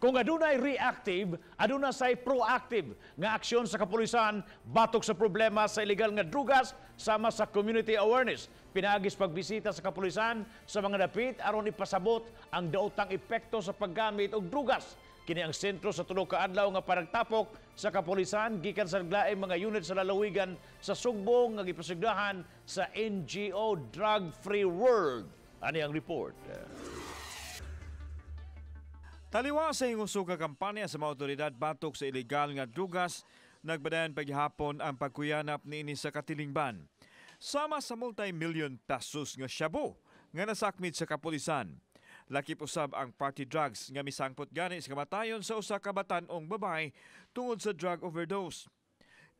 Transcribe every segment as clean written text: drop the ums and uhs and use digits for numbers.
Kung adunay reactive, aduna say proactive nga aksyon sa kapulisan batok sa problema sa illegal nga drugas sama sa community awareness. Pinagis pagbisita sa kapulisan sa mga dapit aron ipasabot ang daotang epekto sa paggamit og drugas. Kini ang sentro sa tulo ka adlaw nga panagtapok sa kapulisan gikan sa naglaing mga unit sa lalawigan sa Sugbong nga gipasigdahan sa NGO Drug Free World. Ani ang report. Taliwa sa ingusog ka kampanya sa mga otoridad batok sa ilegal nga drugas, nagbadayan paghihapon ang pagkuyanap niini sa katilingban. Sama sa multi-million pesos nga shabu nga nasakmit sa kapulisan. Lakip usab ang party drugs nga misangpot gani sa kamatayon sa usa ka batan-ong babae tungod sa drug overdose.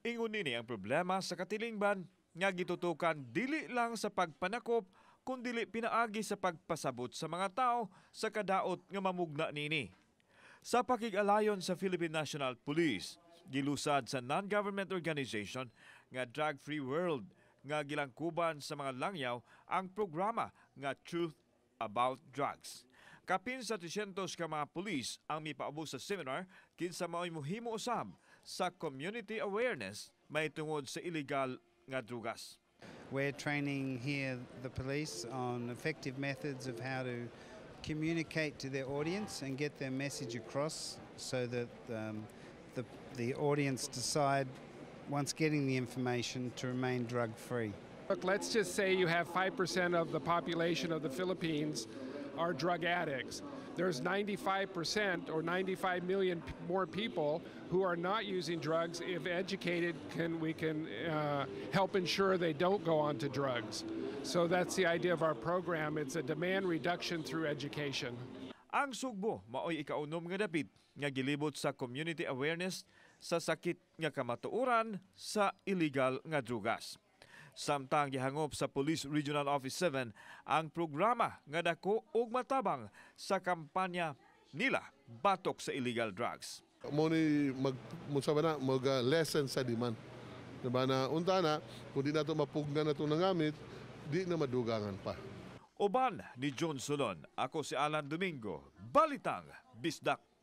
Ingon nini ang problema sa katilingban nga gitutukan dili lang sa pagpanakop kundi pinaagi sa pagpasabot sa mga tao sa kadaot nga mamugna nini. Sa pakig-alayon sa Philippine National Police, gilusad sa non-government organization nga Drug Free World nga gilangkuban sa mga langyaw ang programa nga Truth About Drugs. Kapin sa 300 ka mga pulis ang mipaabot sa seminar kinsa mao'y muhimo usab sa community awareness may tungod sa illegal nga drugas. We're training here the police on effective methods of how to communicate to their audience and get their message across so that the audience decide once getting the information to remain drug-free. Look, let's just say you have 5% of the population of the Philippines are drug addicts. There's 95% or 95 million more people who are not using drugs. If educated, we can help ensure they don't go on to drugs. So that's the idea of our program. It's a demand reduction through education. Ang Sugbo mao'y ikaunom nga dapit nga gilibot sa community awareness sa sakit nga kamatuoran sa illegal nga drugas. Samtang gihangop sa Police Regional Office 7 ang programa nga dako ug matabang sa kampanya nila batok sa illegal drugs. Mo ni mag lesson sa demand. Diba na unta na kung di nato mapugnan nato nangamit, di na madugangan pa. Uban ni John Solon, ako si Alan Domingo, Balitang Bisdak.